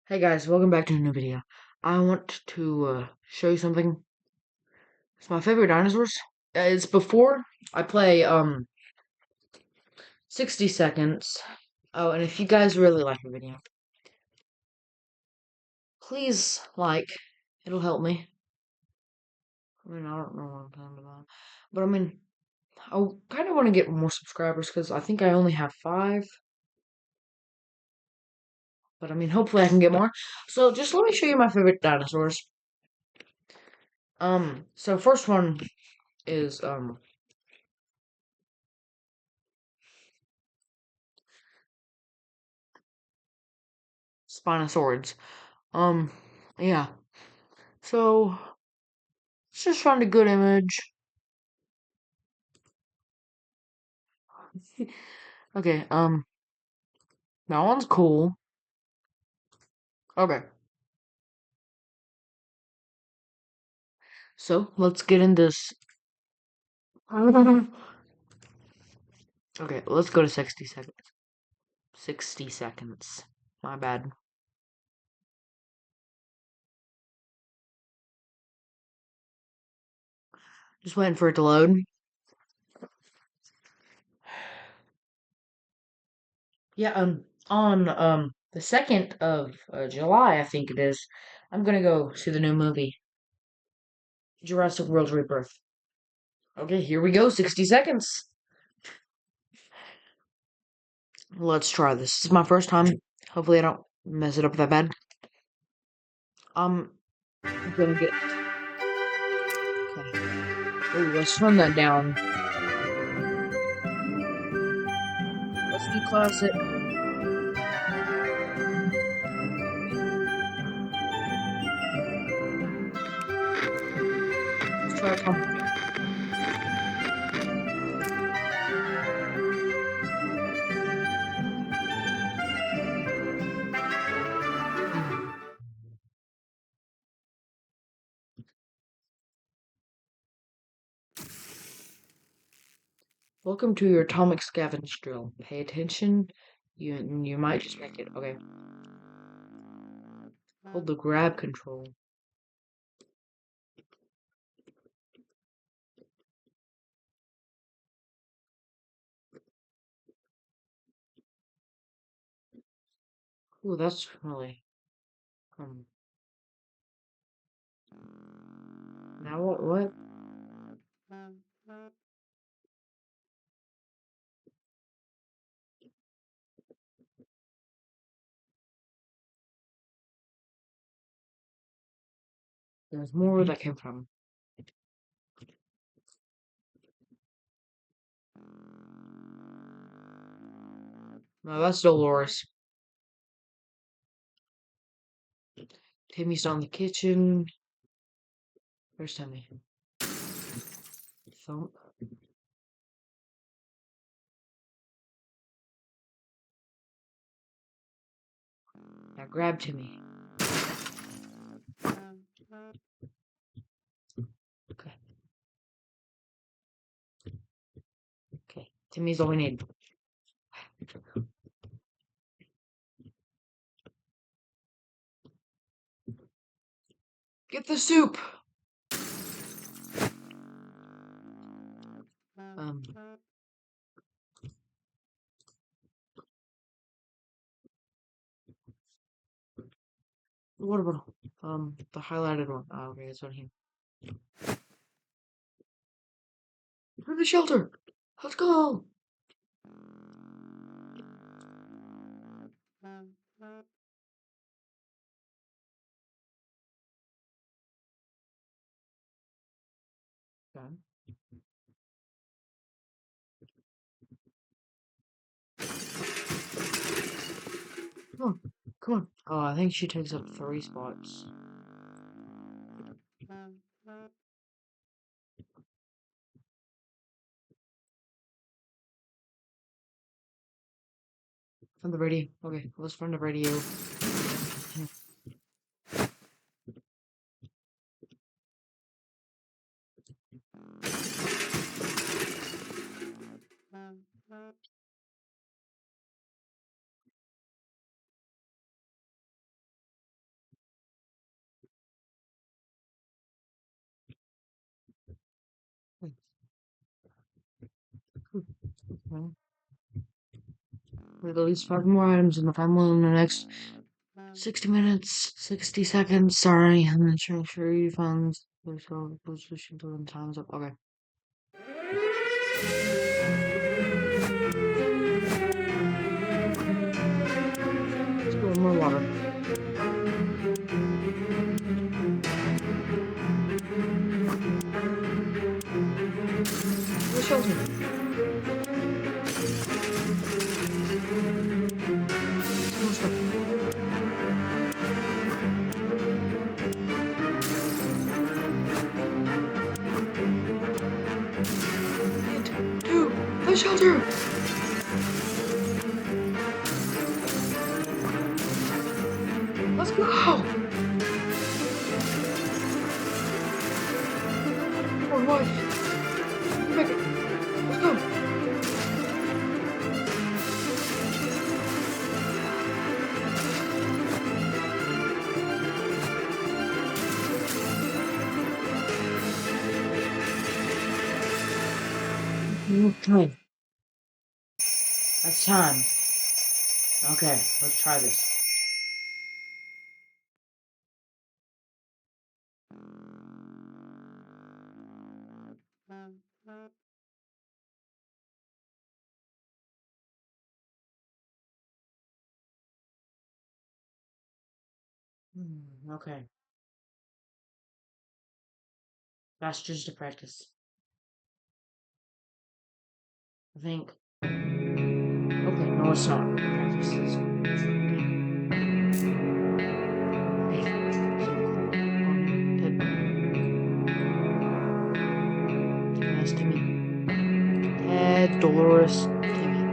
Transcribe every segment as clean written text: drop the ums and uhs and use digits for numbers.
Hey guys, welcome back to a new video. I want to show you something. It's my favorite dinosaurs. It's before I play 60 seconds. Oh, and if you guys really like the video, please like. It'll help me. I mean, I don't know what I'm talking about. But I mean, I kind of want to get more subscribers because I think I only have 5. But I mean, hopefully I can get more. So just let me show you my favorite dinosaurs. So first one is Spinosaurus. Um, yeah. So let's just find a good image. Okay, that one's cool. Okay, so let's get in this. Okay, let's go to 60 seconds. 60 seconds. My bad. Just waiting for it to load. Yeah, on the 2nd of July, I think it is, I'm gonna go see the new movie, Jurassic World Rebirth. Okay, here we go, 60 seconds. Let's try this. This is my first time. Hopefully I don't mess it up that bad. I'm gonna get... Okay. Ooh, let's turn that down. Let's do classic. Let's try complicated. Welcome to your atomic scavenge drill. Pay attention. You might just make it. Okay. Hold the grab control. Ooh, that's really um. Now what? What? There's more where that came from. No, that's Dolores. Timmy's down in the kitchen. Where's Timmy? Thump. Now grab Timmy. Okay. Okay. Timmy's all we need. Get the soup. Um. What about the highlighted one? Oh, okay, it's on here. For the shelter. Let's go. Okay. Come on, come on. Oh, I think she takes up 3 spots. From the radio. Okay, let's find the radio. Okay. With at least 5 more items in the family in the next 60 minutes, 60 seconds. Sorry, I'm not sure you found the position till time's up. Okay. Let's go more water. The shelter. More stuff. Get to the shelter. Let's go. Or what? You make it. Let's go. Okay. That's time. Okay, let's try this. Okay. That's just a practice. I think. Okay, no, it's not. Practice. Nice to meet Ed, Dolores, Timmy.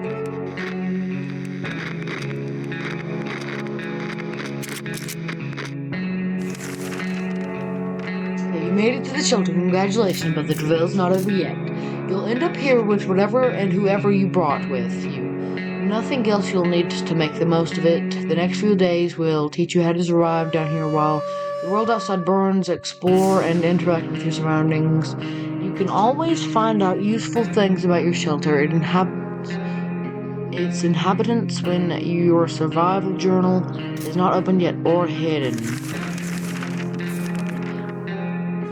Okay, you made it to the shelter. Congratulations, but the travail's not over yet. You'll end up here with whatever and whoever you brought with you. Nothing else you'll need to make the most of it. The next few days will teach you how to survive down here while the world outside burns. Explore and interact with your surroundings. You can always find out useful things about your shelter. Its inhabitants when your survival journal is not opened yet or hidden.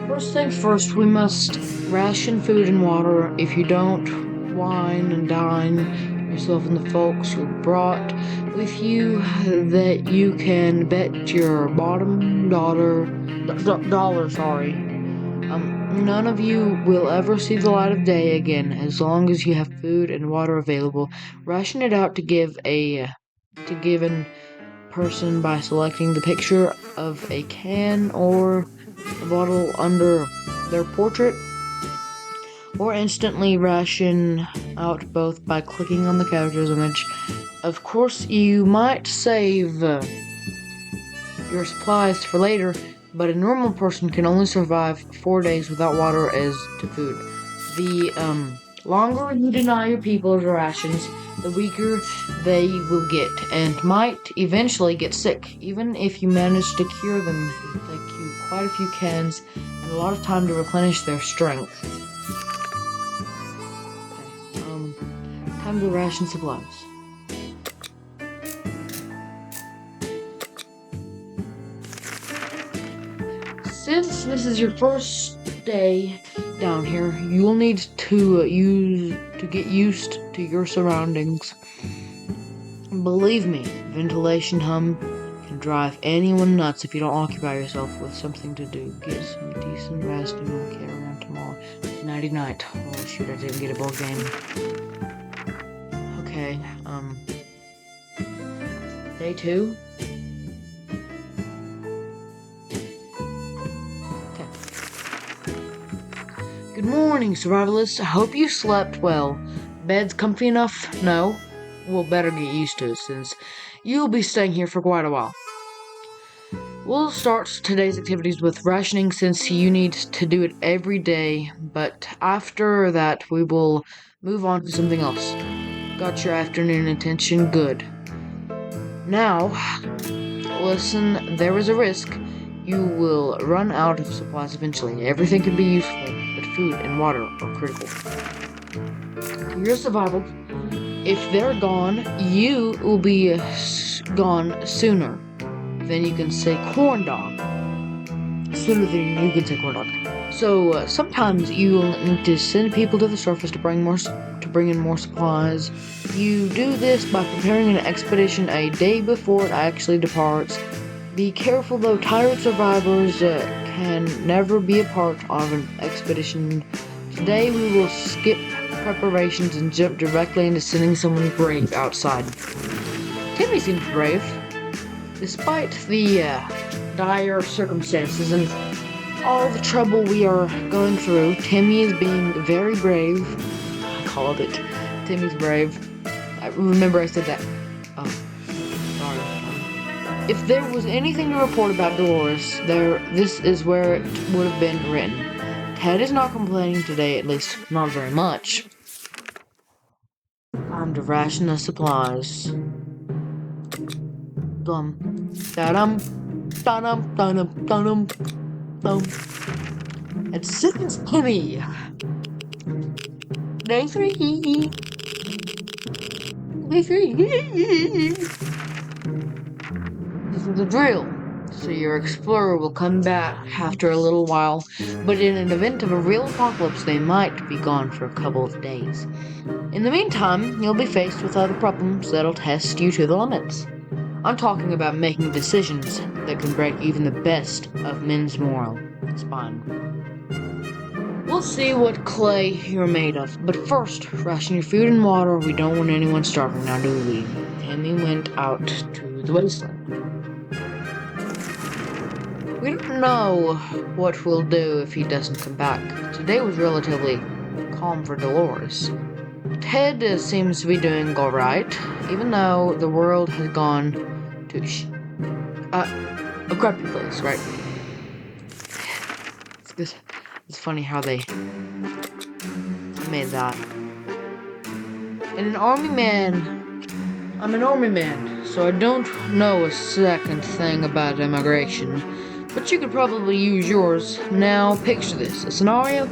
First things first, we must ration food and water. If you don't wine and dine yourself and the folks you brought with you, that you can bet your bottom dollar, sorry. None of you will ever see the light of day again as long as you have food and water available. Ration it out to given person by selecting the picture of a can or a bottle under their portrait, or instantly ration out both by clicking on the character's image. Of course, you might save your supplies for later, but a normal person can only survive 4 days without water as to food. The longer you deny your people the rations, the weaker they will get, and might eventually get sick. Even if you manage to cure them, it will take you quite a few cans and a lot of time to replenish their strength. Okay, time to ration supplies. Since this is your first day down here, you'll need to get used to your surroundings. Believe me, ventilation hum can drive anyone nuts if you don't occupy yourself with something to do. Get some decent rest and we'll get around tomorrow. Nighty night. Oh shoot, I didn't get a ball game. Okay, day 2. Good morning, survivalists. I hope you slept well. Bed's comfy enough? No? Well, better get used to it since you'll be staying here for quite a while. We'll start today's activities with rationing since you need to do it every day, but after that we will move on to something else. Got your afternoon attention? Good. Now, listen, there is a risk. You will run out of supplies eventually. Everything can be useful, but food and water are critical. To your survival, If they're gone, you will be gone sooner than you can say corn dog. Sooner than you can say corn dog. So sometimes you will need to send people to the surface to bring in more supplies. You do this by preparing an expedition a day before it actually departs. Be careful though, tired survivors can never be a part of an expedition. Today we will skip preparations and jump directly into sending someone brave outside. Timmy seems brave. Despite the dire circumstances and all the trouble we are going through, Timmy is being very brave. I called it. Timmy's brave. Remember I said that. Oh, sorry. If there was anything to report about Dolores, this is where it would have been written. Ted is not complaining today, at least not very much. Time to ration the supplies. Dum, da-dum, da-dum, da-dum, da-dum, dum. It sickens Timmy. Day 3. Day 3. This is the drill. So your explorer will come back after a little while, but in an event of a real apocalypse, they might be gone for a couple of days. In the meantime, you'll be faced with other problems that'll test you to the limits. I'm talking about making decisions that can break even the best of men's moral spine. We'll see what clay you're made of, but first, ration your food and water. We don't want anyone starving now, do we? Timmy went out to the wasteland. We don't know what we'll do if he doesn't come back. Today was relatively calm for Dolores. Ted seems to be doing alright, even though the world has gone to a crappy place, right? It's funny how they made that. And I'm an army man, so I don't know a second thing about immigration, but you could probably use yours. Now, picture this. A scenario,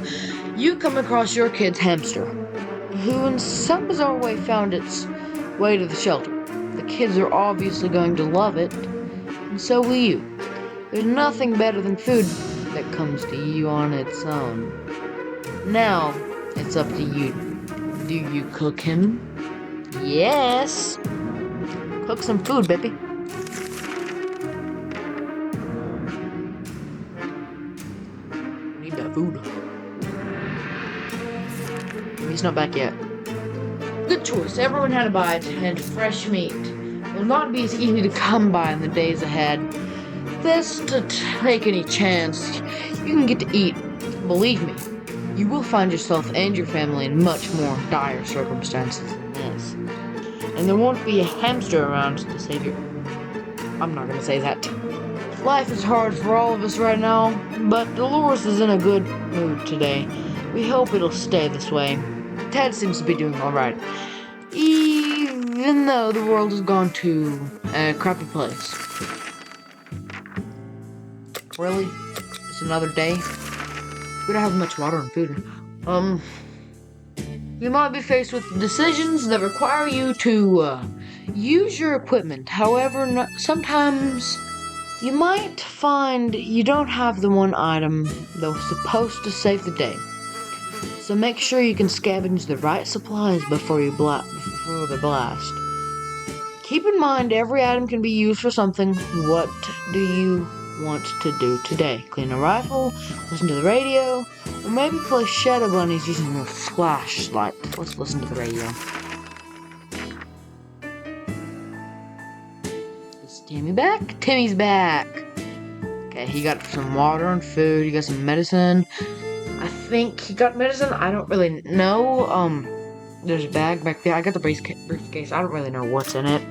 you come across your kid's hamster, who in some bizarre way found its way to the shelter. The kids are obviously going to love it, and so will you. There's nothing better than food that comes to you on its own. Now, it's up to you. Do you cook him? Yes! Cook some food, baby. Need that food. He's not back yet. Good choice. Everyone had a bite, and fresh meat will not be as easy to come by in the days ahead. Best to take any chance you can get to eat. Believe me, you will find yourself and your family in much more dire circumstances than this. And there won't be a hamster around to save you. I'm not gonna say that. Life is hard for all of us right now, but Dolores is in a good mood today. We hope it'll stay this way. Ted seems to be doing alright, even though the world has gone to a crappy place. Really? It's another day? We don't have much water and food. You might be faced with decisions that require you to use your equipment. However, sometimes you might find you don't have the one item that was supposed to save the day. So make sure you can scavenge the right supplies before the blast. Keep in mind every item can be used for something. What do you want to do today? Clean a rifle, listen to the radio, or maybe play Shadow Bunnies using your flashlight. Let's listen to the radio. Is Timmy back? Timmy's back. Okay, he got some water and food, he got some medicine. I think he got medicine. I don't really know. There's a bag back there. I got the briefcase. I don't really know what's in it.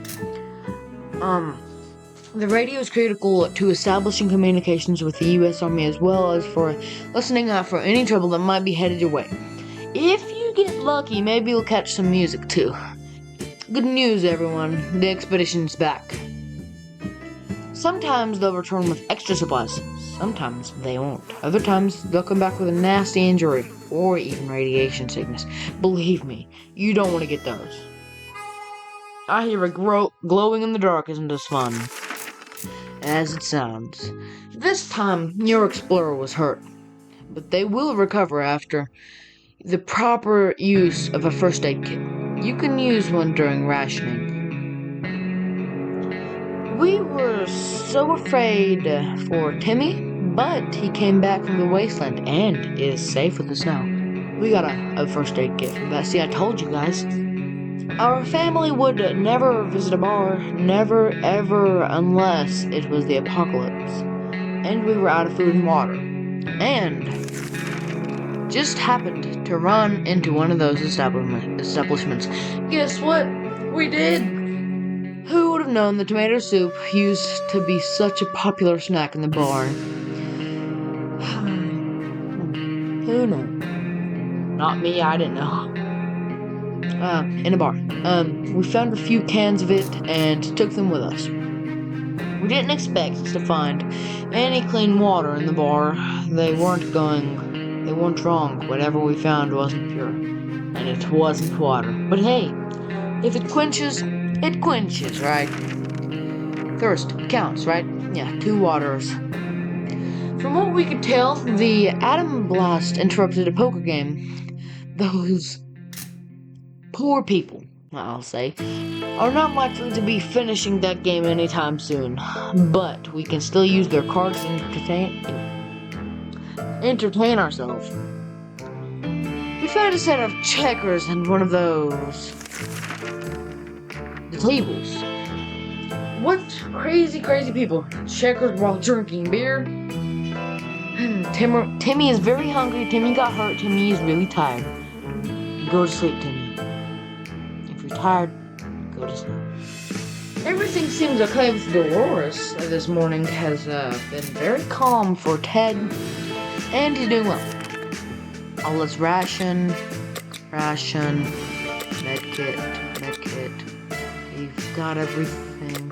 The radio is critical to establishing communications with the U.S. Army as well as for listening out for any trouble that might be headed your way. If you get lucky, maybe you'll catch some music too. Good news, everyone. The expedition's back. Sometimes they'll return with extra supplies. Sometimes they won't. Other times they'll come back with a nasty injury or even radiation sickness. Believe me, you don't want to get those. I hear a glowing in the dark isn't as fun as it sounds. This time, your explorer was hurt, but they will recover after the proper use of a first aid kit. You can use one during rationing. We were so afraid for Timmy, but he came back from the wasteland and is safe with us now. We got a first aid kit from that. See, I told you guys. Our family would never visit a bar, never ever, unless it was the apocalypse and we were out of food and water. And just happened to run into one of those establishments. Guess what? We did! Who would have known that tomato soup used to be such a popular snack in the bar? Who knew? Not me, I didn't know. In a bar. We found a few cans of it and took them with us. We didn't expect to find any clean water in the bar. They weren't wrong. Whatever we found wasn't pure. And it wasn't water. But hey, if it quenches, right? Thirst counts, right? Yeah, 2 waters. From what we could tell, the atom blast interrupted a poker game. Those poor people, I'll say, are not likely to be finishing that game anytime soon. But we can still use their cards to entertain ourselves. We found a set of checkers and one of those. The tables. What crazy people. Checkers while drinking beer? Timmy is very hungry. Timmy got hurt. Timmy is really tired. Go to sleep, Timmy. If you're tired, go to sleep. Everything seems okay with Dolores. This morning has been very calm for Ted, and he's doing well. Let's ration, medkit. We've got everything.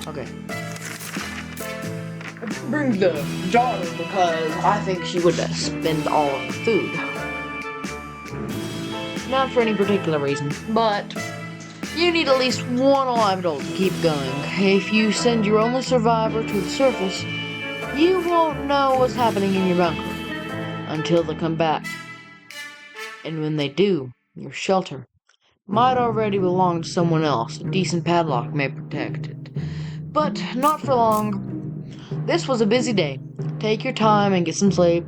Okay. I didn't bring the daughter because I think she would spend all of the food. Not for any particular reason, but you need at least one alive adult to keep going. If you send your only survivor to the surface, you won't know what's happening in your bunker until they come back. And when they do, your shelter might already belong to someone else. A decent padlock may protect it. But not for long. This was a busy day. Take your time and get some sleep.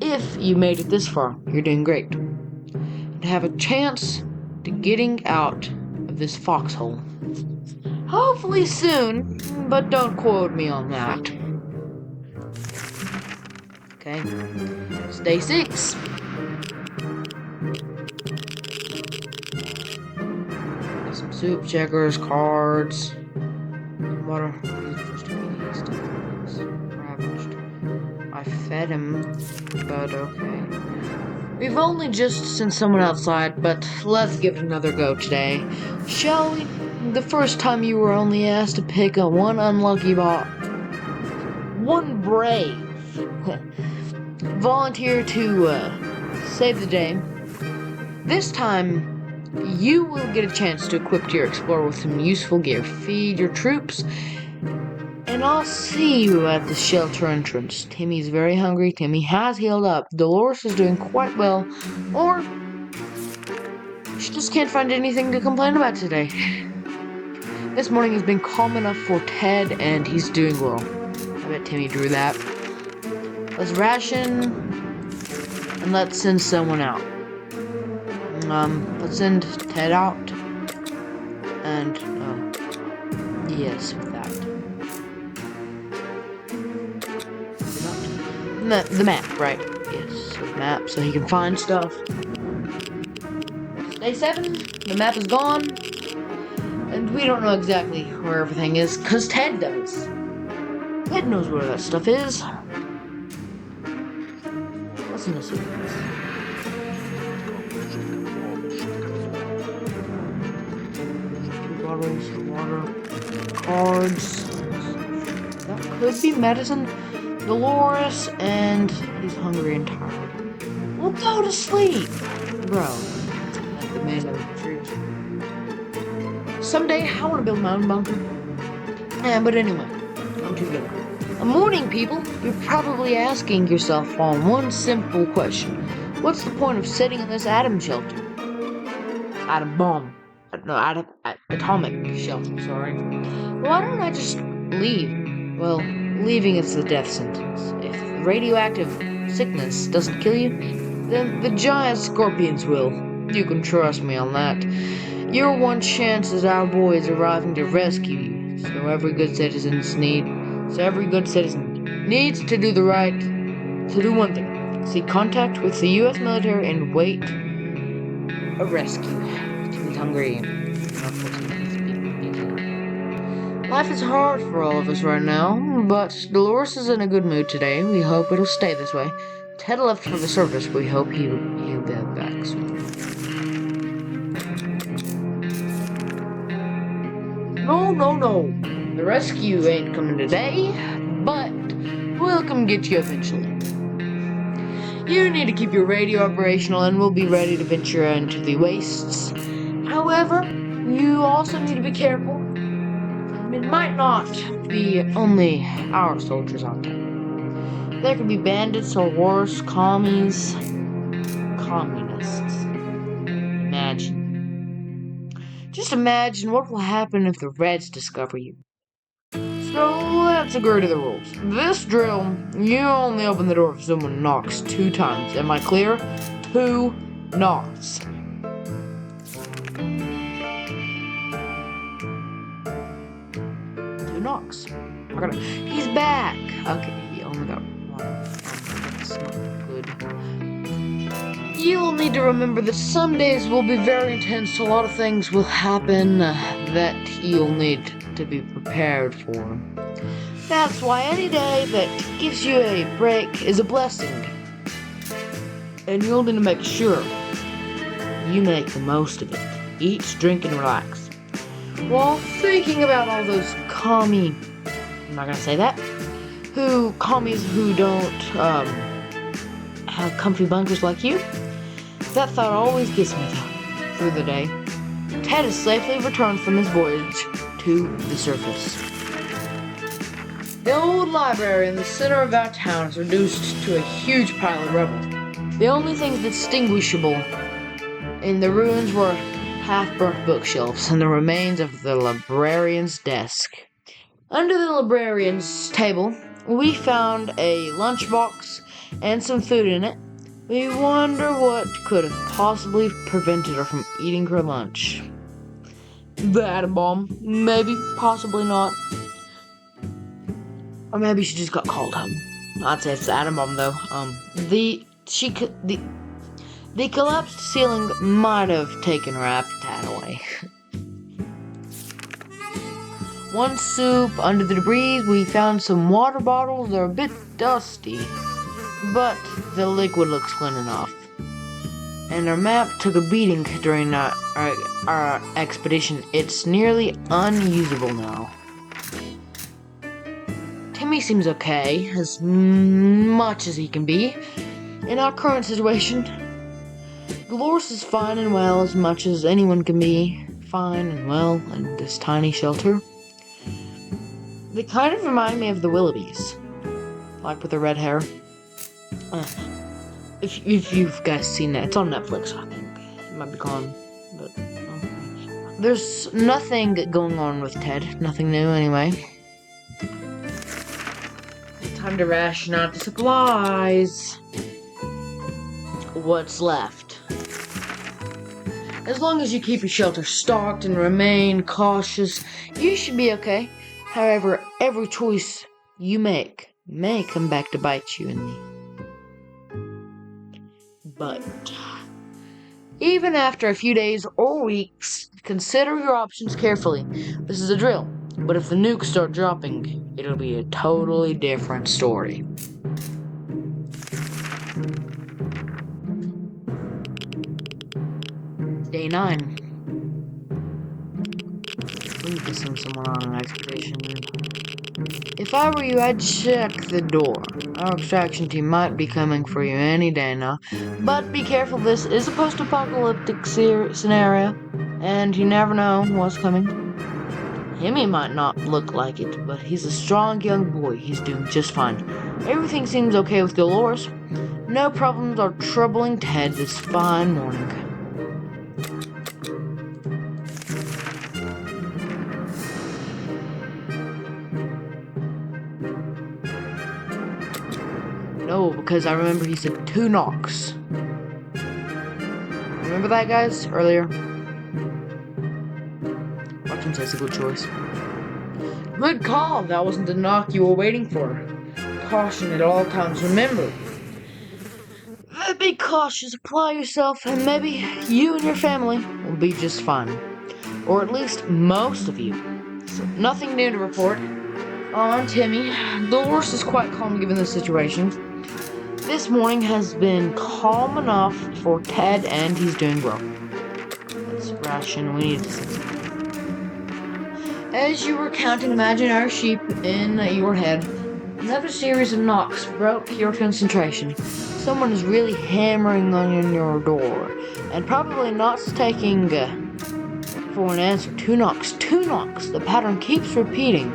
If you made it this far, you're doing great. To have a chance to getting out of this foxhole. Hopefully soon, but don't quote me on that. Okay. It's day 6. Got some soup, checkers, cards, water. Ravaged. I fed him, but okay. We've only just sent someone outside, but let's give it another go today. Shall we? The first time you were only asked to pick a one unlucky one brave volunteer to save the day. This time, you will get a chance to equip your explorer with some useful gear. Feed your troops, and I'll see you at the shelter entrance. Timmy's very hungry. Timmy has healed up. Dolores is doing quite well. Or she just can't find anything to complain about today. This morning has been calm enough for Ted, and he's doing well. I bet Timmy drew that. Let's ration, and let's send someone out. Let's send Ted out. And, yes, with that. The map, right? Yes, the map, so he can find stuff. Day 7, the map is gone, and we don't know exactly where everything is, because Ted does. Ted knows where that stuff is. Listen to this. Bottles of water, cards. That could be medicine. Dolores, and he's hungry and tired. Well, go to sleep, bro. Like the man of the tree. Someday I want to build my own bunker. But anyway, I'm too good. Morning, people. You're probably asking yourself on one simple question. What's the point of sitting in this atom shelter? Atom bomb. No, atomic shelter, sorry. Why don't I just leave? Well, leaving is the death sentence. If radioactive sickness doesn't kill you, then the giant scorpions will. You can trust me on that. Your one chance is our boys arriving to rescue you. So every good citizen needs to do one thing. Seek contact with the U.S. military and wait a rescue. Too hungry. Life is hard for all of us right now, but Dolores is in a good mood today. We hope it'll stay this way. Ted left for the service. We hope he'll be back soon. No. The rescue ain't coming today, but we'll come get you eventually. You need to keep your radio operational and we'll be ready to venture into the wastes. However, you also need to be careful. It might not be only our soldiers out there. There could be bandits or worse, communists. Just imagine what will happen if the Reds discover you. So let's agree to the rules. This drill, you only open the door if someone knocks 2 times. Am I clear? 2 knocks. Okay, he's back. Okay, he only got 1. That's not good. You'll need to remember that some days will be very intense. A lot of things will happen that you'll need to be prepared for. That's why any day that gives you a break is a blessing. And you'll need to make sure you make the most of it. Eat, drink, and relax. While thinking about all those commies who don't have comfy bunkers like you, that thought always gets me through the day. Ted has safely returned from his voyage to the surface. The old library in the center of our town is reduced to a huge pile of rubble. The only things distinguishable in the ruins were half-burnt bookshelves and the remains of the librarian's desk. Under the librarian's table, we found a lunchbox and some food in it. We wonder what could have possibly prevented her from eating her lunch. The atom bomb. Maybe, possibly not. Or maybe she just got called home. I'd say it's the atom bomb, though. The collapsed ceiling might have taken her appetite away. One soup. Under the debris, we found some water bottles. They're a bit dusty, but the liquid looks clean enough. And our map took a beating during our expedition. It's nearly unusable now. Timmy seems okay, as much as he can be. In our current situation, Dolores is fine and well, as much as anyone can be fine and well in this tiny shelter. They kind of remind me of the Willoughbys, like with the red hair. If you've guys seen that, it's on Netflix, I think. It might be gone, but there's nothing going on with Ted. Nothing new, anyway. Time to ration out the supplies. What's left? As long as you keep your shelter stocked and remain cautious, you should be okay. However, every choice you make may come back to bite you in the butt. Even after a few days or weeks, consider your options carefully. This is a drill, but if the nukes start dropping, it'll be a totally different story. Day 9. We need to send someone on an expedition. If I were you, I'd check the door. Our extraction team might be coming for you any day now. But be careful, this is a post-apocalyptic scenario. And you never know what's coming. Timmy might not look like it, but he's a strong young boy. He's doing just fine. Everything seems okay with Dolores. No problems are troubling Ted this fine morning. No, because I remember he said 2 knocks. Remember that, guys, earlier? Watson says a good choice. Good call. That wasn't the knock you were waiting for. Caution at all times. Remember. Be cautious. Apply yourself, and maybe you and your family will be just fine. Or at least most of you. So, nothing new to report. On Timmy. Dolores is quite calm given the situation. This morning has been calm enough for Ted, and he's doing well. Let's ration. We need to. As you were counting imaginary sheep in your head, another series of knocks broke your concentration. Someone is really hammering on your door, and probably not taking for an answer. 2 knocks, 2 knocks. The pattern keeps repeating.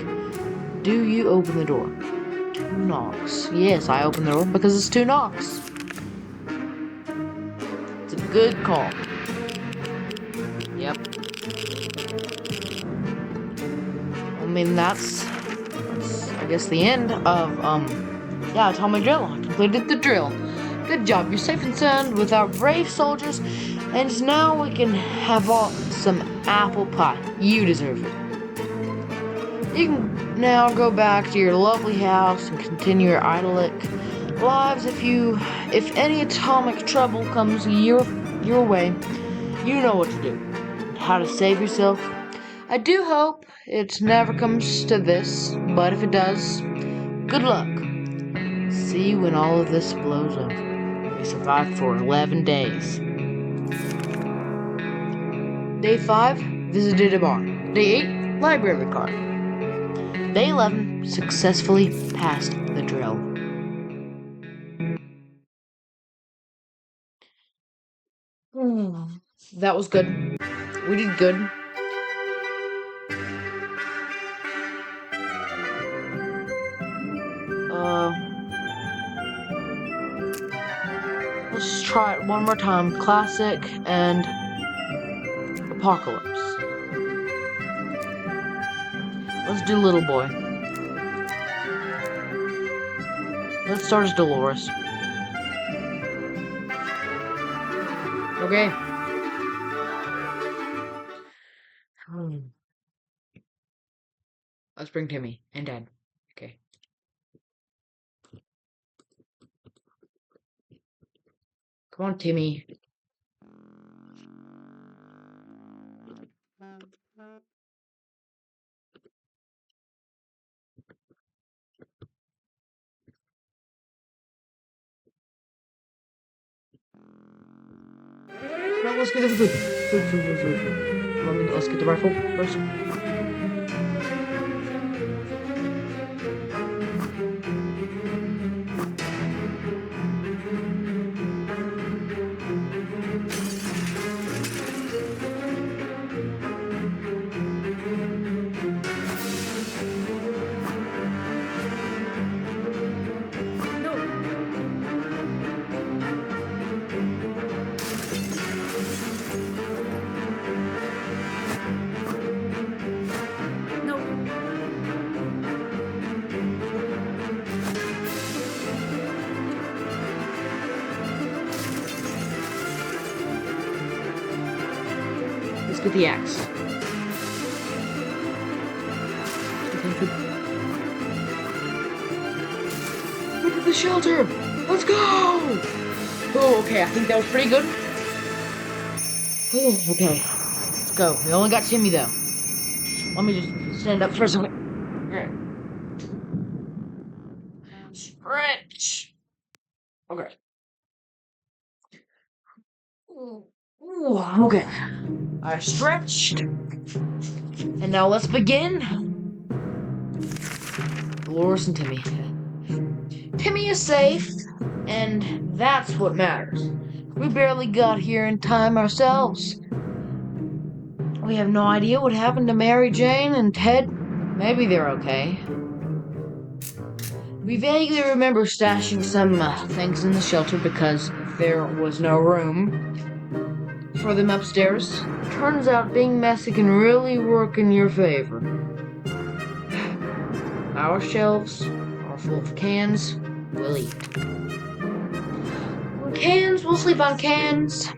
Do you open the door? 2 knocks. Yes, I open the door because it's 2 knocks. It's a good call. Yep. I mean, that's I guess the end of, yeah, Tommy Drill. I completed the drill. Good job, you're safe and sound with our brave soldiers, and now we can have some apple pie. You deserve it. You can now go back to your lovely house and continue your idyllic lives. If any atomic trouble comes your way, you know what to do. How to save yourself. I do hope it never comes to this, but if it does, good luck. See you when all of this blows over. We survived for 11 days. Day 5, visited a bar. Day 8, library card. Day 11, successfully passed the drill. That was good. We did good. Let's try it one more time. Classic and Apocalypse. Let's do Little Boy. Let's start as Dolores. Okay. Let's bring Timmy and Dad. Okay. Come on, Timmy. No, let's get the food. Food. Let's get the rifle first. Let's get the axe. Look at the shelter! Let's go! Oh, okay, I think that was pretty good. Oh, okay. Let's go. We only got Timmy, though. Let me just stand up for a second. Okay. Stretch! Okay. Ooh, okay. I stretched. And now let's begin. Dolores and Timmy. Timmy is safe, and that's what matters. We barely got here in time ourselves. We have no idea what happened to Mary Jane and Ted. Maybe they're okay. We vaguely remember stashing some things in the shelter because there was no room for them upstairs. Turns out being messy can really work in your favor. Our shelves are full of cans. We'll eat. Cans, we'll sleep on cans.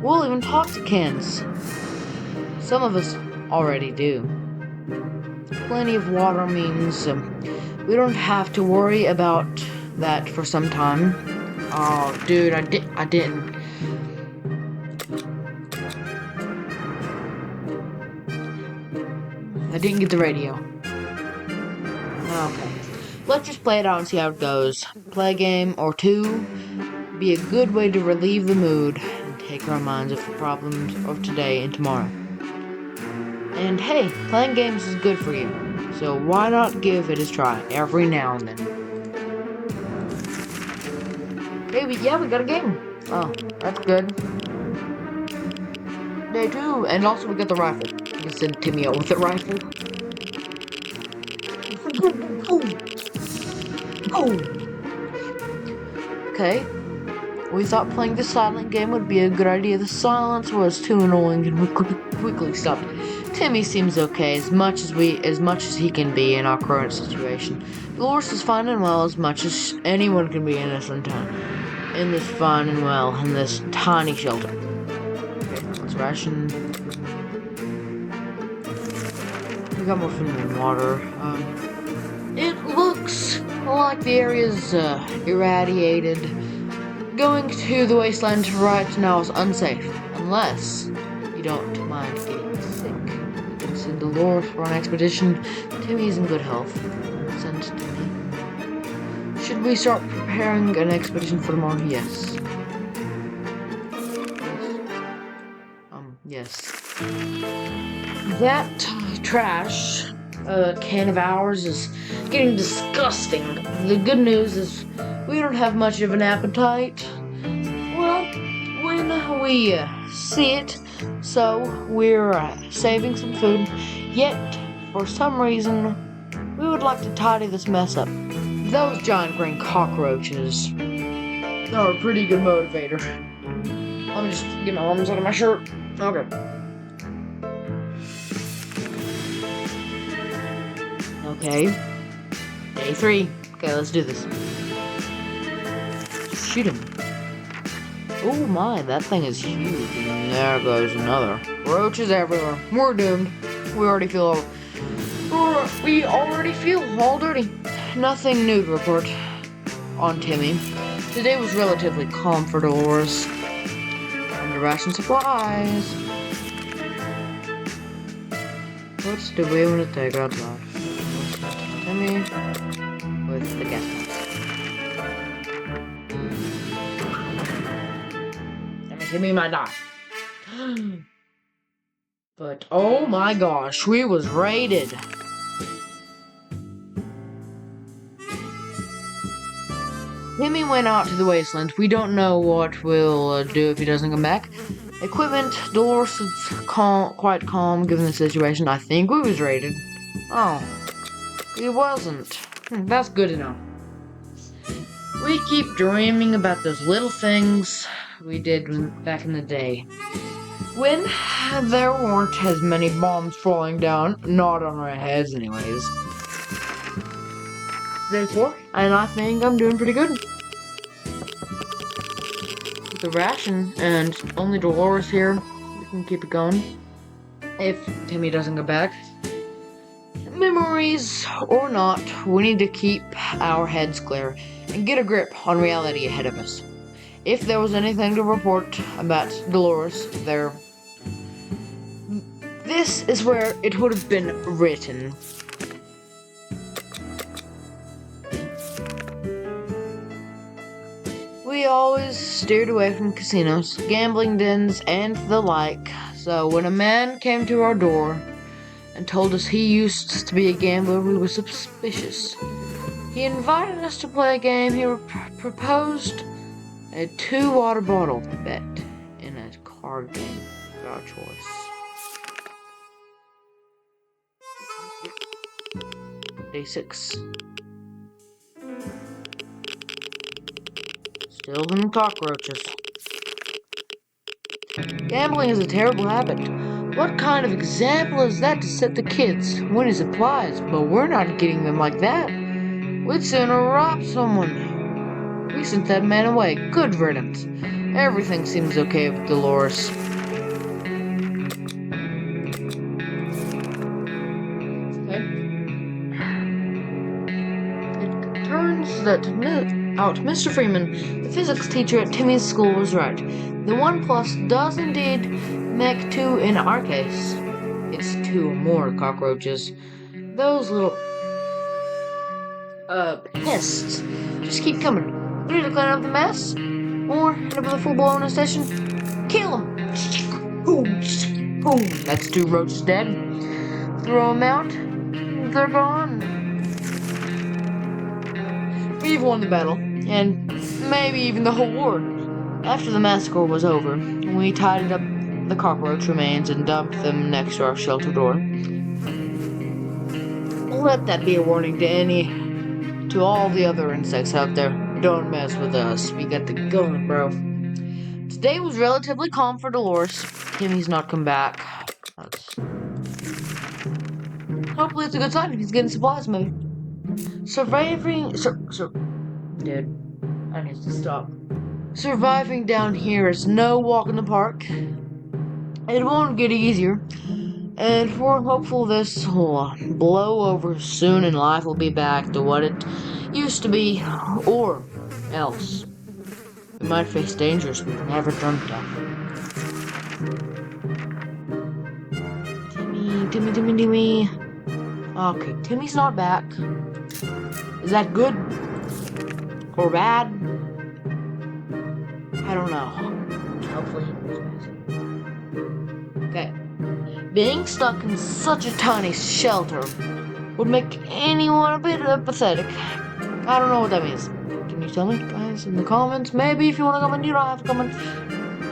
We'll even talk to cans. Some of us already do. Plenty of water means we don't have to worry about that for some time. Oh, dude, I didn't. I didn't get the radio. Okay. Let's just play it out and see how it goes. Play a game or two. Be a good way to relieve the mood and take our minds off the problems of today and tomorrow. And hey, playing games is good for you, so why not give it a try every now and then? Hey, we got a game. Oh, that's good. Day 2, and also we got the rifle. You can send Timmy out with the rifle. Oh. Okay. We thought playing the silent game would be a good idea. The silence was too annoying and we quickly stopped. Timmy seems okay, as much as he can be in our current situation. Dolores is fine and well, as much as anyone can be in this tiny shelter. Okay, let's ration. We got more food and water. It looks like the area's irradiated. Going to the wasteland right now is unsafe, unless you don't mind getting sick. You can send Dolores for an expedition. Timmy's in good health. Send Timmy. Should we start preparing an expedition for tomorrow? Yes. Yes. That trash can of ours is getting disgusting. The good news is we don't have much of an appetite. Well, when we see it, so we're saving some food. Yet, for some reason, we would like to tidy this mess up. Those giant green cockroaches are a pretty good motivator. Let me just get my arms out of my shirt. Okay. Okay. Day 3. Okay, let's do this. Shoot him. Oh my, that thing is huge. And there goes another. Roaches everywhere. We're doomed. We already feel all dirty. Nothing new to report on Timmy. Today was relatively calm for Dolores. Time to ration supplies. What do we want to take outside? Timmy with the gas mask. Timmy might die. But oh my gosh, we was raided. Timmy went out to the wasteland. We don't know what we'll do if he doesn't come back. Equipment, Dolores is quite calm given the situation. I think we was raided. Oh, he wasn't. That's good to know. We keep dreaming about those little things we did back in the day. When there weren't as many bombs falling down, not on our heads anyways. Day 4, and I think I'm doing pretty good. With the ration, and only Dolores here, we can keep it going. If Timmy doesn't go back. Memories or not, we need to keep our heads clear and get a grip on reality ahead of us. If there was anything to report about Dolores, this is where it would have been written. We always steered away from casinos, gambling dens, and the like, so when a man came to our door and told us he used to be a gambler, we were suspicious. He invited us to play a game. He proposed a 2 water bottle bet in a card game of our choice. Day 6. Still them cockroaches. Gambling is a terrible habit. What kind of example is that to set the kids? Winning supplies, but we're not getting them like that. We'd sooner rob someone. We sent that man away. Good riddance. Everything seems okay with Dolores. Okay. It turns out Mr. Freeman, the physics teacher at Timmy's school, was right. The 1 plus does indeed make 2 in our case. It's 2 or more cockroaches. Those little pests just keep coming. We need to clean up the mess, or end up with a full-blown infestation. Kill them! Boom! Boom! That's 2 roaches dead. Throw them out. They're gone. We've won the battle, and maybe even the whole war. After the massacre was over, we tidied up the cockroach remains and dumped them next to our shelter door. Let that be a warning to all the other insects out there. Don't mess with us. We got the gun, bro. Today was relatively calm for Dolores. Timmy's not come back. Hopefully it's a good sign. He's getting supplies, maybe. Dude, I need to stop. Surviving down here is no walk in the park. It won't get easier. And we're hopeful this will blow over soon and life will be back to what it used to be, or else we might face dangers we've never dreamt of. Timmy. Okay, Timmy's not back. Is that good? Or bad? I don't know. Hopefully. Okay. Being stuck in such a tiny shelter would make anyone a bit apathetic. I don't know what that means. Can you tell me, guys, in the comments? Maybe if you want to comment, you don't have to comment.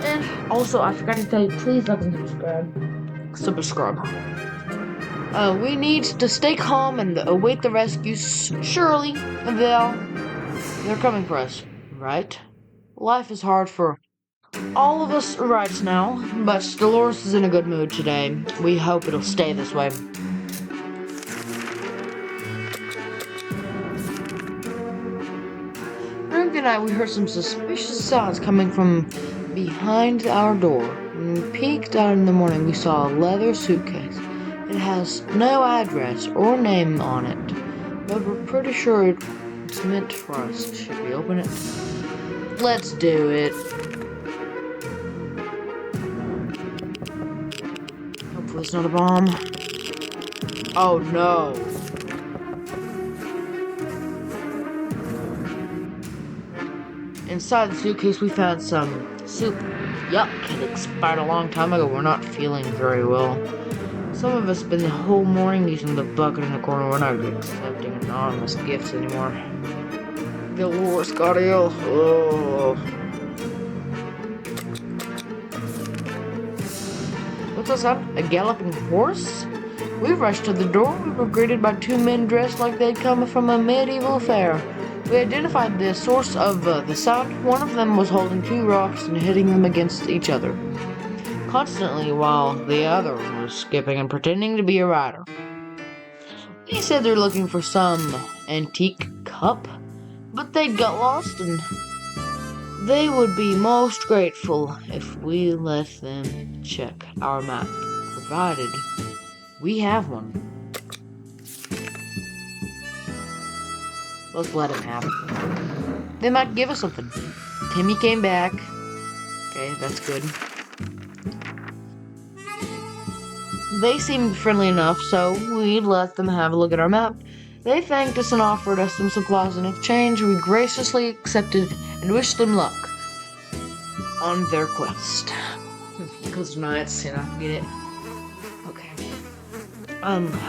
And also, I forgot to tell you, please like and subscribe. We need to stay calm and await the rescue. Surely, they're coming for us, right? Life is hard for all of us right now, but Dolores is in a good mood today. We hope it'll stay this way. During the night, we heard some suspicious sounds coming from behind our door. When we peeked out in the morning, we saw a leather suitcase. It has no address or name on it, but we're pretty sure it's meant for us. Should we open it? Let's do it. Hopefully it's not a bomb. Oh no. Inside the suitcase we found some soup. Yuck, it expired a long time ago. We're not feeling very well. Some of us spend the whole morning using the bucket in the corner. We're not accepting anonymous gifts anymore. Dolores got ill. Oh. What's that sound? A galloping horse? We rushed to the door. We were greeted by 2 men dressed like they'd come from a medieval fair. We identified the source of the sound. One of them was holding 2 rocks and hitting them against each other constantly, while the other was skipping and pretending to be a rider. They said they're looking for some antique cup, but they'd got lost and they would be most grateful if we let them check our map, provided we have one. Let's let them have it. They might give us something. Timmy came back. Okay, that's good. They seemed friendly enough, so we let them have a look at our map. They thanked us and offered us some supplies in exchange. We graciously accepted and wished them luck on their quest. Because nights, get it? Okay.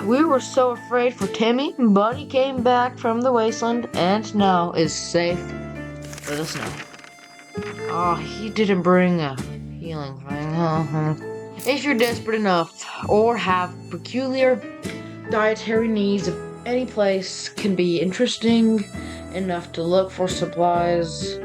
We were so afraid for Timmy, but he came back from the wasteland and now is safe with the snow. Oh, he didn't bring a healing thing. If you're desperate enough or have peculiar dietary needs of any place can be interesting enough to look for supplies.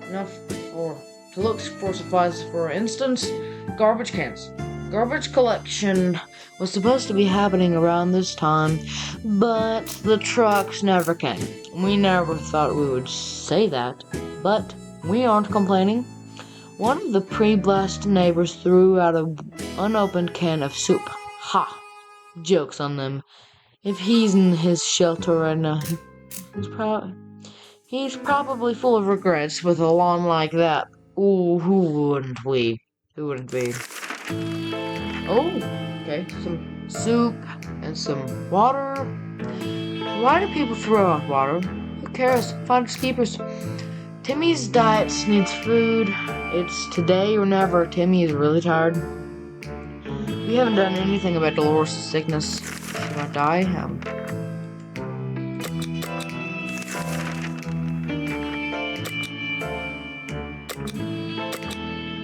Enough for to look for supplies. For instance, garbage cans. Garbage collection was supposed to be happening around this time, but the trucks never came. We never thought we would say that, but we aren't complaining. One of the pre-blast neighbors threw out an unopened can of soup. Ha! Joke's on them. If he's in his shelter right now, he's probably full of regrets with a lawn like that. Ooh, who wouldn't we? Who wouldn't we? Oh, okay, some soup and some water. Why do people throw out water? Who cares? Finders keepers. Timmy's diet needs food. It's today or never. Timmy is really tired. We haven't done anything about Dolores' sickness. She might die.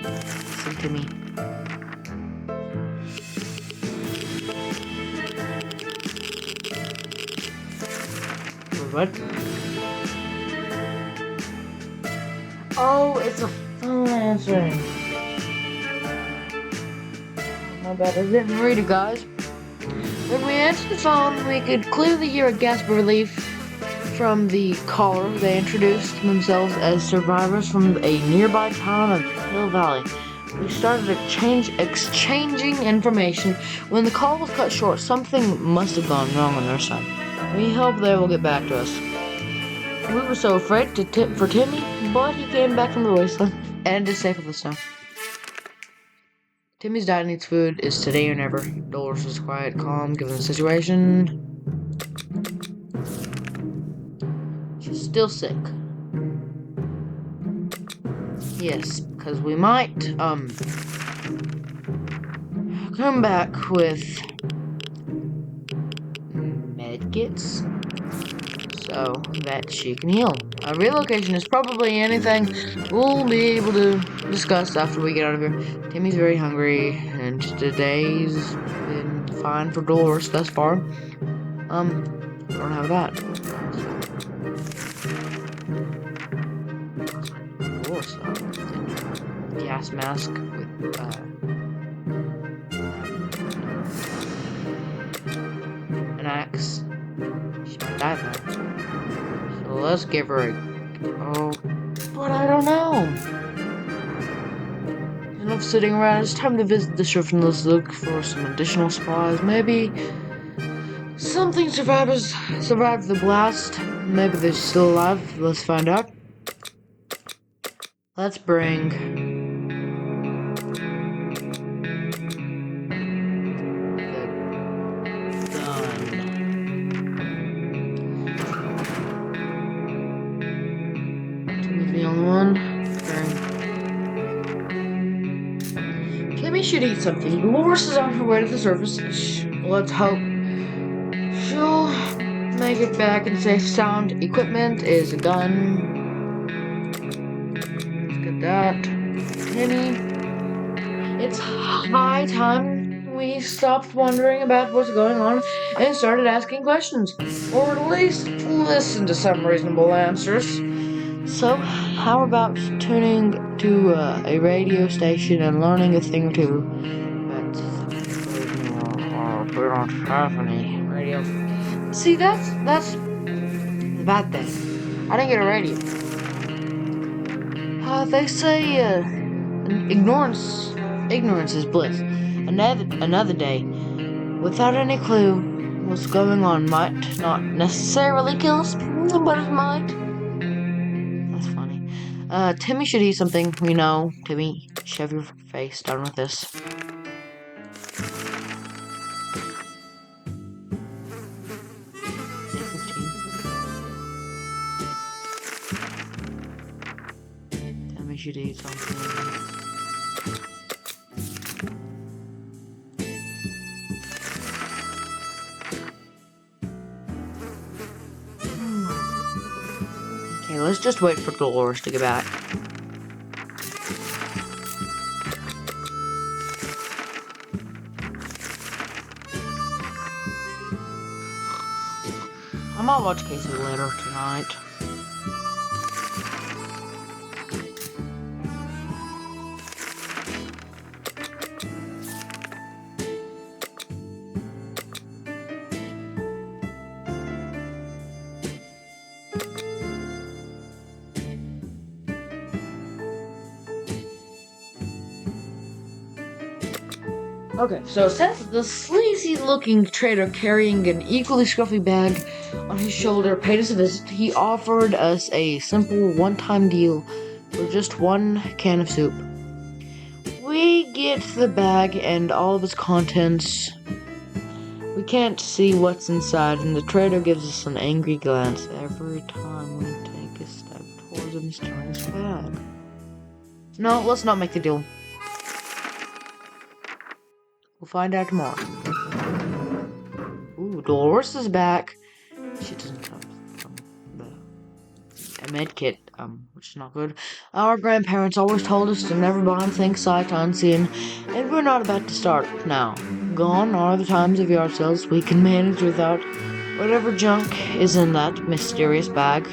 Listen to me. What? Oh, it's a phone answering. My bad, I didn't read it, guys. When we answered the phone, we could clearly hear a gasp of relief from the caller. They introduced themselves as survivors from a nearby town of Hill Valley. We started exchanging information. When the call was cut short, something must have gone wrong on their side. We hope they will get back to us. We were so afraid for Timmy, but he came back from the wasteland and is safe with us now. Timmy's diet needs food. Is today or never. Dolores was quiet, calm, given the situation. She's still sick. Yes, because we might, come back with medkits so that she can heal. A relocation is probably anything we'll be able to discuss after we get out of here. Timmy's very hungry, and today's been fine for Dolores thus far. I don't have that. Dolores, gas mask with, an axe. She might die though. So let's give her but I don't know. Enough sitting around. It's time to visit the sheriff and let's look for some additional supplies. Maybe something survived the blast. Maybe they're still alive. Let's find out. Let's bring the only one. Timmy should eat something. Dolores is on her way to the surface. Let's hope she'll make it back in safe sound. Equipment is a gun. Let's get that. Timmy. It's high time we stopped wondering about what's going on and started asking questions. Or at least listen to some reasonable answers. So, how about tuning to a radio station and learning a thing or two? But we don't have any radio. See, that's the bad thing. I didn't get a radio. They say ignorance is bliss. Another day, without any clue what's going on, might not necessarily kill us, but it might. Timmy should eat something, we know. Timmy, shove your face down with this. Timmy should eat something. Okay, let's just wait for Dolores to get back. I might watch Casey later tonight. Okay, so since the sleazy-looking trader carrying an equally scruffy bag on his shoulder paid us a visit, he offered us a simple one-time deal for just one can of soup. We get the bag and all of its contents. We can't see what's inside, and the trader gives us an angry glance every time we take a step towards a mysterious bag. No, let's not make the deal. We'll find out tomorrow. Ooh, Dolores is back. She doesn't have a med kit, which is not good. Our grandparents always told us to never buy anything sight unseen, and we're not about to start now. Gone are the times of yard sales. We can manage without whatever junk is in that mysterious bag.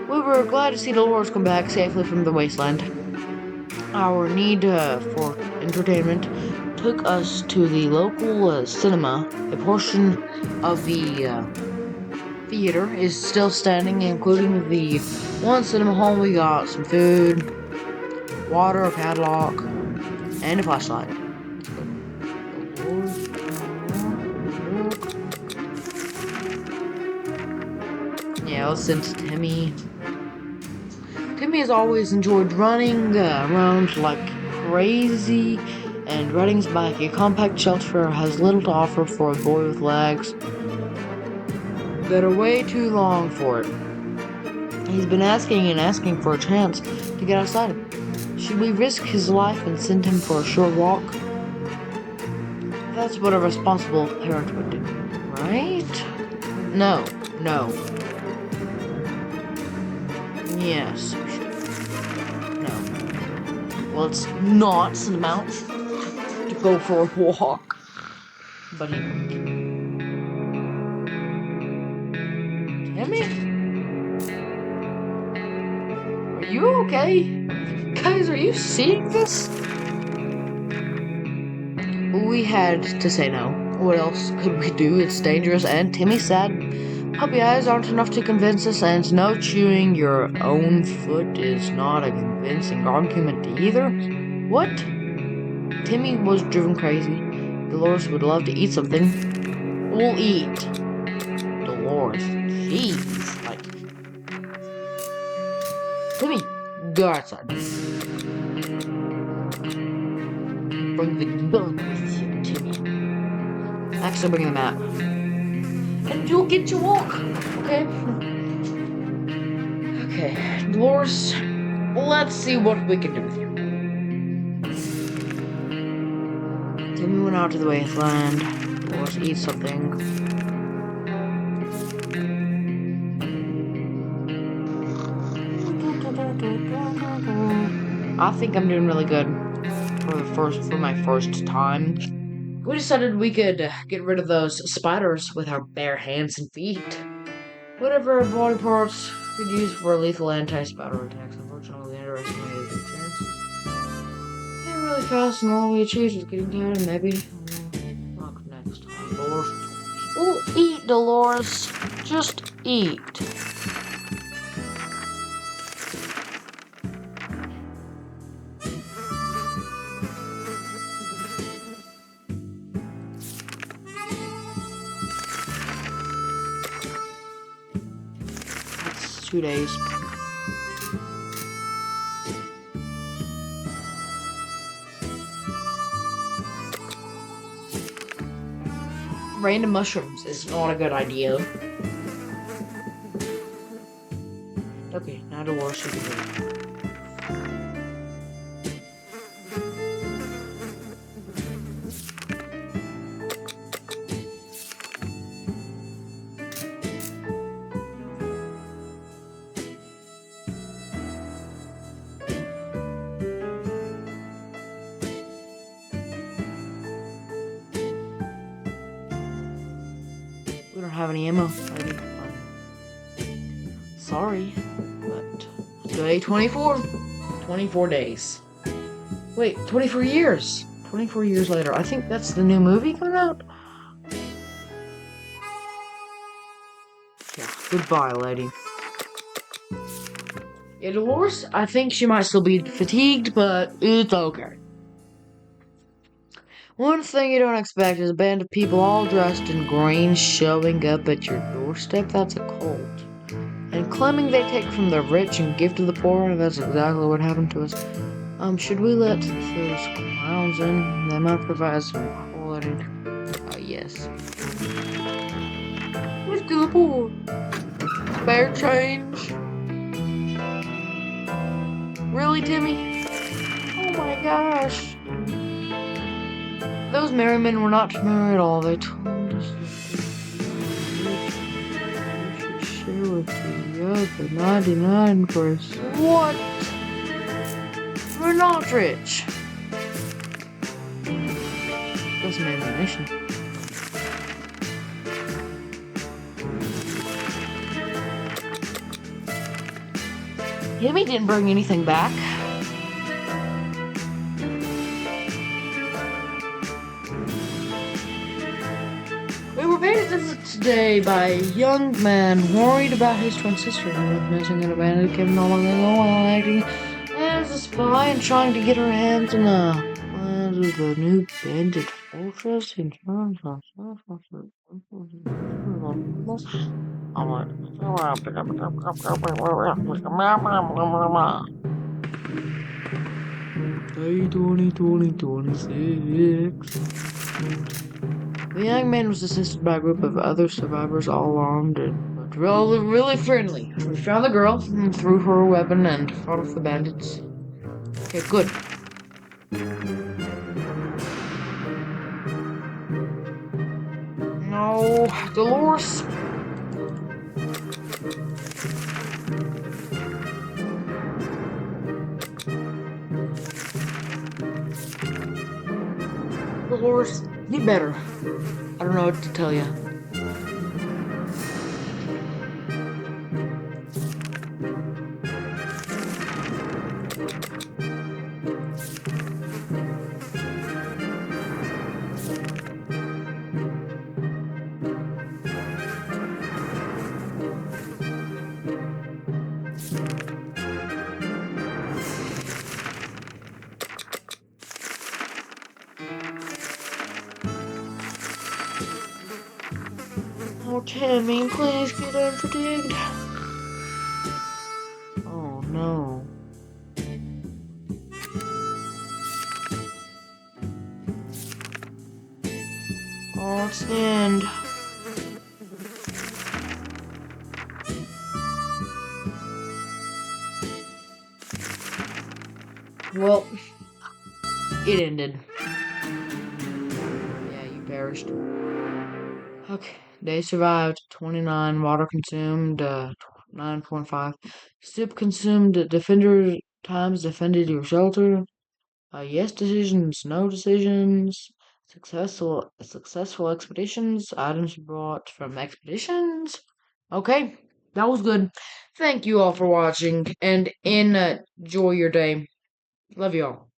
We were glad to see Dolores come back safely from the wasteland. Our need for entertainment took us to the local cinema. A portion of the theater is still standing, including the one cinema hall. We got some food, water, a padlock, and a flashlight. Yeah, let's send to Timmy. Timmy has always enjoyed running around like crazy and riding his bike. A compact shelter has little to offer for a boy with legs that are way too long for it. He's been asking and asking for a chance to get outside. Should we risk his life and send him for a short walk? That's what a responsible parent would do, right? No. Yes, we should. No. Well, it's not send him out to go for a walk. But he won't. Timmy? Are you okay? Guys, are you seeing this? We had to say no. What else could we do? It's dangerous, and Timmy's sad. Puppy eyes aren't enough to convince us, and no chewing your own foot is not a convincing argument either. What? Timmy was driven crazy. Dolores would love to eat something. We'll eat. Dolores. Jeez. Like. Timmy, go outside. Bring the gun with you, Timmy. Actually, bring the map. And you'll get your walk, okay? Okay, Dolores, let's see what we can do with you. Timmy went out to the wasteland. Dolores, eat something. I think I'm doing really good for my first time. We decided we could get rid of those spiders with our bare hands and feet. Whatever body parts we could use for lethal anti-spider attacks. Unfortunately, we underestimated the chances. They're really fast, and all we achieved was getting tired, and maybe luck next time. Dolores. Oh, eat, Dolores. Just eat. That's 2 days. Random mushrooms is not a good idea. Okay, now Dolores should be good. We don't have any ammo. sorry, but day 24. 24 days. Wait, 24 years. 24 years later. I think that's the new movie coming out. Yeah, goodbye, lady. Yeah, Dolores, I think she might still be fatigued, but it's okay. One thing you don't expect is a band of people all dressed in green showing up at your doorstep. That's a cult. And claiming they take from the rich and give to the poor. That's exactly what happened to us. Should we let those clowns in? They might provide some quality. Yes. Give to the poor. Spare change. Really, Timmy? Oh my gosh. Those merry men were not merry at all. They told us that we should share with the other 99%. What? We're not rich. That's some ammunition. Timmy didn't bring anything back. We were paid a visit today by a young man worried about his twin sister who was missing and abandoned him no longer while acting as a spy and trying to get her hands on the plans of the new bandit fortress in terms of Day 2026. The young man was assisted by a group of other survivors, all armed and really, really friendly. We found the girl and threw her a weapon and fought off the bandits. Okay, good. No, Dolores. Dolores, be better. I don't know what to tell you. Oh, Timmy, please get unfatigued. Oh, no. Oh, it's the end. Well, it ended. Yeah, you perished. Okay, they survived 29, water consumed 9.5, soup consumed, defender times defended your shelter, yes decisions, no decisions, successful expeditions, items brought from expeditions. Okay, that was good. Thank you all for watching and enjoy your day. Love you all.